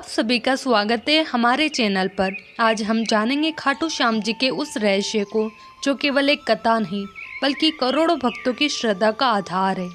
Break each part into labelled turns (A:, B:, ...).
A: सभी का स्वागत है हमारे चैनल पर। आज हम जानेंगे खाटू श्याम जी के उस रहस्य को जो केवल एक कथा नहीं बल्कि करोड़ों भक्तों की श्रद्धा का आधार है।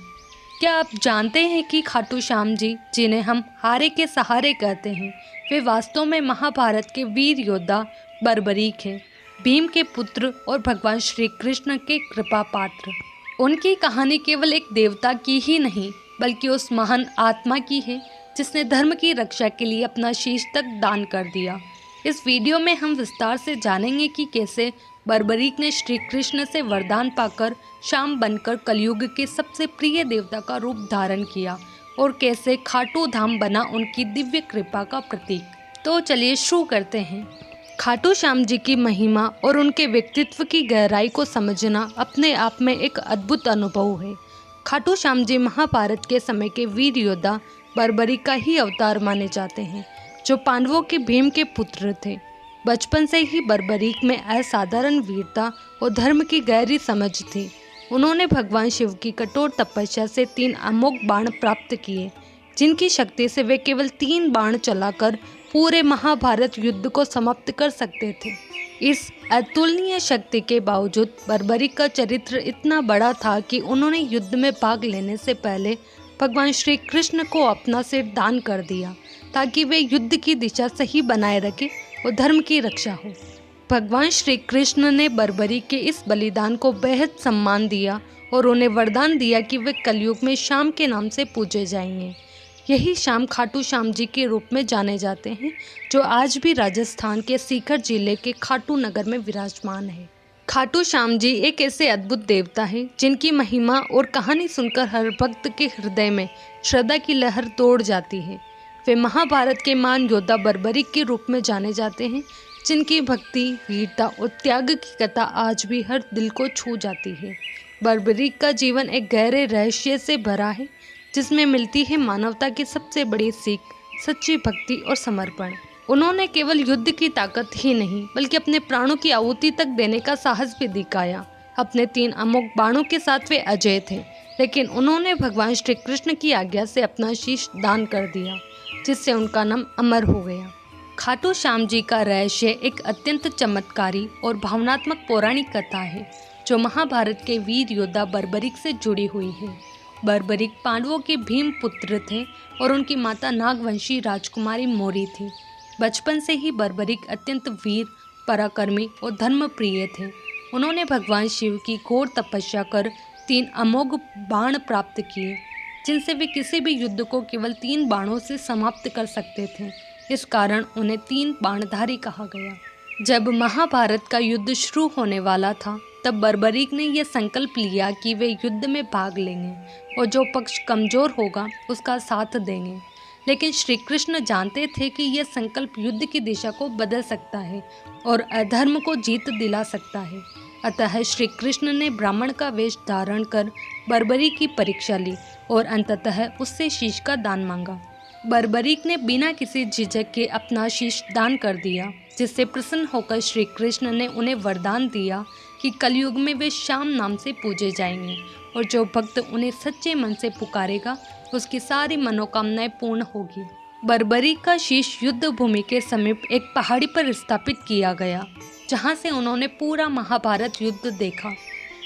A: क्या आप जानते हैं कि खाटू श्याम जी, जिन्हें हम हारे के सहारे कहते हैं, वे वास्तव में महाभारत के वीर योद्धा बर्बरीक हैं, भीम के पुत्र और भगवान श्री कृष्ण के कृपा पात्र। उनकी कहानी केवल एक देवता की ही नहीं बल्कि उस महान आत्मा की है जिसने धर्म की रक्षा के लिए अपना शीश तक दान कर दिया। इस वीडियो में हम विस्तार से जानेंगे कि कैसे बर्बरीक ने श्री कृष्ण से वरदान पाकर श्याम बनकर कलयुग के सबसे प्रिय देवता का रूप धारण किया और कैसे खाटू धाम बना उनकी दिव्य कृपा का प्रतीक। तो चलिए शुरू करते हैं। खाटू श्याम जी की महिमा और उनके व्यक्तित्व की गहराई को समझना अपने आप में एक अद्भुत अनुभव है। खाटू श्याम जी महाभारत के समय के वीर योद्धा बर्बरीक का ही अवतार माने जाते हैं, जो पांडवों के भीम के पुत्र थे। बचपन से ही बर्बरीक में असाधारण वीरता और धर्म की गहरी समझ थी। उन्होंने भगवान शिव की कठोर तपस्या से 3 अमोघ बाण प्राप्त किए, जिनकी शक्ति से वे केवल 3 बाण चलाकर पूरे महाभारत युद्ध को समाप्त कर सकते थे। इस अतुलनीय शक्ति के बावजूद बर्बरीक का चरित्र इतना बड़ा था कि उन्होंने युद्ध में भाग लेने से पहले भगवान श्री कृष्ण को अपना सिर दान कर दिया ताकि वे युद्ध की दिशा सही बनाए रखें और धर्म की रक्षा हो। भगवान श्री कृष्ण ने बर्बरीक के इस बलिदान को बेहद सम्मान दिया और उन्हें वरदान दिया कि वे कलयुग में श्याम के नाम से पूजे जाएंगे। यही श्याम खाटू श्याम जी के रूप में जाने जाते हैं, जो आज भी राजस्थान के सीकर जिले के खाटू नगर में विराजमान है। खाटू श्याम जी एक ऐसे अद्भुत देवता हैं जिनकी महिमा और कहानी सुनकर हर भक्त के हृदय में श्रद्धा की लहर दौड़ जाती है। वे महाभारत के महान योद्धा बर्बरीक के रूप में जाने जाते हैं, जिनकी भक्ति, वीरता और त्याग की कथा आज भी हर दिल को छू जाती है। बर्बरीक का जीवन एक गहरे रहस्य से भरा है, जिसमें मिलती है मानवता की सबसे बड़ी सीख, सच्ची भक्ति और समर्पण। उन्होंने केवल युद्ध की ताकत ही नहीं बल्कि अपने प्राणों की आहुति तक देने का साहस भी दिखाया। अपने 3 अमोघ बाणों के साथ वे अजय थे, लेकिन उन्होंने भगवान श्री कृष्ण की आज्ञा से अपना शीश दान कर दिया, जिससे उनका नाम अमर हो गया। खाटू श्याम जी का रहस्य एक अत्यंत चमत्कारी और भावनात्मक पौराणिक कथा है, जो महाभारत के वीर योद्धा बर्बरीक से जुड़ी हुई है। बर्बरीक पांडवों के भीम पुत्र थे और उनकी माता नागवंशी राजकुमारी मौरी थी। बचपन से ही बर्बरीक अत्यंत वीर, पराक्रमी और धर्मप्रिय थे। उन्होंने भगवान शिव की घोर तपस्या कर 3 अमोघ बाण प्राप्त किए, जिनसे वे किसी भी युद्ध को केवल 3 बाणों से समाप्त कर सकते थे। इस कारण उन्हें 3 बाणधारी कहा गया। जब महाभारत का युद्ध शुरू होने वाला था, तब बर्बरीक ने यह संकल्प लिया कि वे युद्ध में भाग लेंगे और जो पक्ष कमजोर होगा उसका साथ देंगे। लेकिन श्री कृष्ण जानते थे कि यह संकल्प युद्ध की दिशा को बदल सकता है और अधर्म को जीत दिला सकता है। अतः श्री कृष्ण ने ब्राह्मण का वेश धारण कर बर्बरीक की परीक्षा ली और अंततः उससे शीश का दान मांगा। बर्बरीक ने बिना किसी झिझक के अपना शीश दान कर दिया, जिससे प्रसन्न होकर श्री कृष्ण ने उन्हें वरदान दिया कि कलयुग में वे श्याम नाम से पूजे जाएंगे और जो भक्त उन्हें सच्चे मन से पुकारेगा उसकी सारी मनोकामनाएं पूर्ण होगी। बर्बरीक का शीश युद्ध भूमि के समीप एक पहाड़ी पर स्थापित किया गया, जहां से उन्होंने पूरा महाभारत युद्ध देखा।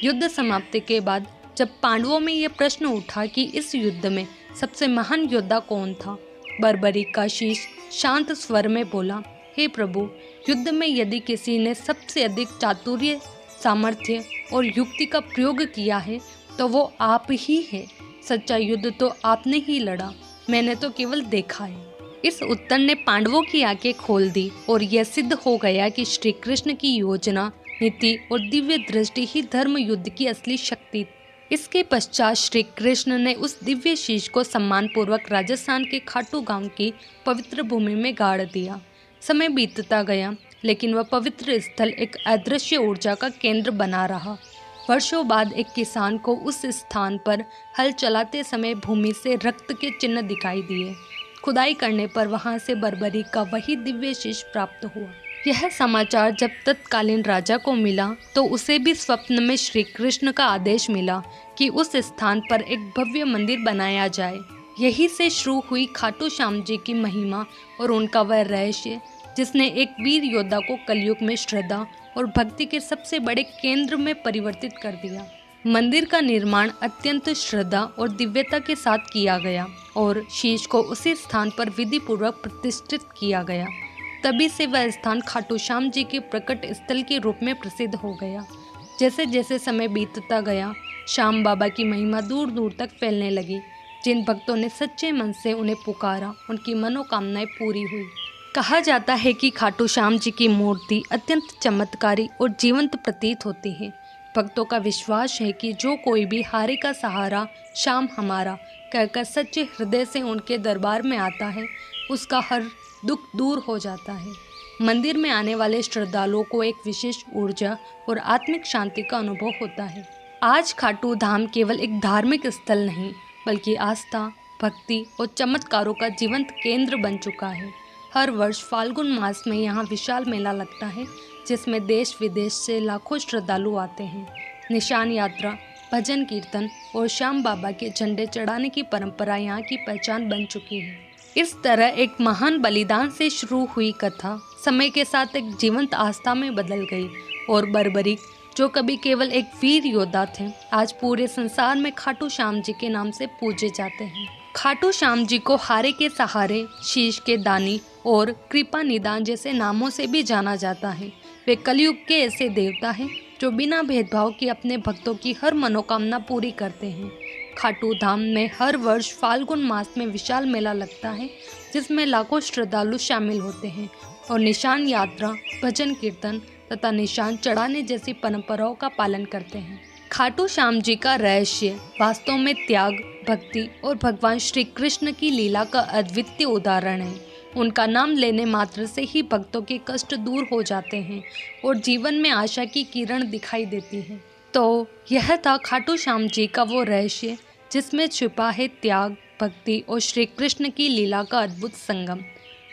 A: युद्ध समाप्ति के बाद जब पांडवों में यह प्रश्न उठा कि इस युद्ध में सबसे महान योद्धा कौन था, बर्बरीक का शीश शांत स्वर में बोला, हे प्रभु, युद्ध में यदि किसी ने सबसे अधिक चातुर्य, सामर्थ्य और युक्ति का प्रयोग किया है तो वो आप ही है। सच्चा युद्ध तो आपने ही लड़ा, मैंने तो केवल देखा है। इस उत्तर ने पांडवों की आंखें खोल दी और यह सिद्ध हो गया कि श्री कृष्ण की योजना, नीति और दिव्य दृष्टि ही धर्म युद्ध की असली शक्ति। इसके पश्चात श्री कृष्ण ने उस दिव्य शीश को सम्मानपूर्वक राजस्थान के खाटू गांव की पवित्र भूमि में गाड़ दिया। समय बीतता गया, लेकिन वह पवित्र स्थल एक अदृश्य ऊर्जा का केंद्र बना रहा। वर्षों बाद एक किसान को उस स्थान पर हल चलाते समय भूमि से रक्त के चिन्ह दिखाई दिए। खुदाई करने पर वहां से बर्बरीक का वही दिव्य शीश प्राप्त हुआ। यह समाचार जब तत्कालीन राजा को मिला तो उसे भी स्वप्न में श्री कृष्ण का आदेश मिला कि उस स्थान पर एक भव्य मंदिर बनाया जाए। यही से शुरू हुई खाटू श्याम जी की महिमा और उनका वह रहस्य जिसने एक वीर योद्धा को कलयुग में श्रद्धा और भक्ति के सबसे बड़े केंद्र में परिवर्तित कर दिया। मंदिर का निर्माण अत्यंत श्रद्धा और दिव्यता के साथ किया गया और शीश को उसी स्थान पर विधि पूर्वक प्रतिष्ठित किया गया। तभी से वह स्थान खाटू श्याम जी के प्रकट स्थल के रूप में प्रसिद्ध हो गया। जैसे जैसे समय बीतता गया, श्याम बाबा की महिमा दूर दूर तक फैलने लगी। जिन भक्तों ने सच्चे मन से उन्हें पुकारा, उनकी मनोकामनाएं पूरी हुई। कहा जाता है कि खाटू श्याम जी की मूर्ति अत्यंत चमत्कारी और जीवंत प्रतीत होती है। भक्तों का विश्वास है कि जो कोई भी हारे का सहारा श्याम हमारा कहकर सच्चे हृदय से उनके दरबार में आता है, उसका हर दुख दूर हो जाता है। मंदिर में आने वाले श्रद्धालुओं को एक विशेष ऊर्जा और आत्मिक शांति का अनुभव होता है। आज खाटू धाम केवल एक धार्मिक स्थल नहीं, बल्कि आस्था, भक्ति और चमत्कारों का जीवंत केंद्र बन चुका है। हर वर्ष फाल्गुन मास में यहाँ विशाल मेला लगता है, जिसमें देश विदेश से लाखों श्रद्धालु आते हैं। निशान यात्रा, भजन कीर्तन और श्याम बाबा के झंडे चढ़ाने की परंपरा यहाँ की पहचान बन चुकी है। इस तरह एक महान बलिदान से शुरू हुई कथा समय के साथ एक जीवंत आस्था में बदल गई और बर्बरीक, जो कभी केवल एक वीर योद्धा थे, आज पूरे संसार में खाटू श्याम जी के नाम से पूजे जाते हैं। खाटू श्याम जी को हारे के सहारे, शीश के दानी और कृपा निदान जैसे नामों से भी जाना जाता है। वे कलयुग के ऐसे देवता हैं जो बिना भेदभाव के अपने भक्तों की हर मनोकामना पूरी करते हैं। खाटू धाम में हर वर्ष फाल्गुन मास में विशाल मेला लगता है, जिसमें लाखों श्रद्धालु शामिल होते हैं और निशान यात्रा, भजन कीर्तन तथा निशान चढ़ाने जैसी परंपराओं का पालन करते हैं। खाटू श्याम जी का रहस्य वास्तव में त्याग, भक्ति और भगवान श्री कृष्ण की लीला का अद्वितीय उदाहरण है। उनका नाम लेने मात्र से ही भक्तों के कष्ट दूर हो जाते हैं और जीवन में आशा की किरण दिखाई देती है। तो यह था खाटू श्याम जी का वो रहस्य जिसमें छिपा है त्याग, भक्ति और श्री कृष्ण की लीला का अद्भुत संगम।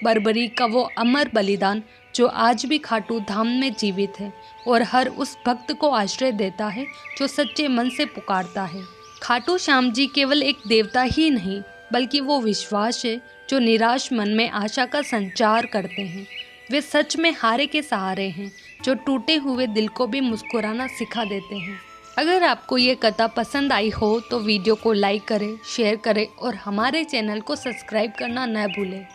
A: बर्बरी का वो अमर बलिदान जो आज भी खाटू धाम में जीवित है और हर उस भक्त को आश्रय देता है जो सच्चे मन से पुकारता है। खाटू श्याम जी केवल एक देवता ही नहीं, बल्कि वो विश्वास है जो निराश मन में आशा का संचार करते हैं। वे सच में हारे के सहारे हैं, जो टूटे हुए दिल को भी मुस्कुराना सिखा देते हैं। अगर आपको ये कथा पसंद आई हो तो वीडियो को लाइक करें, शेयर करें और हमारे चैनल को सब्सक्राइब करना न भूलें।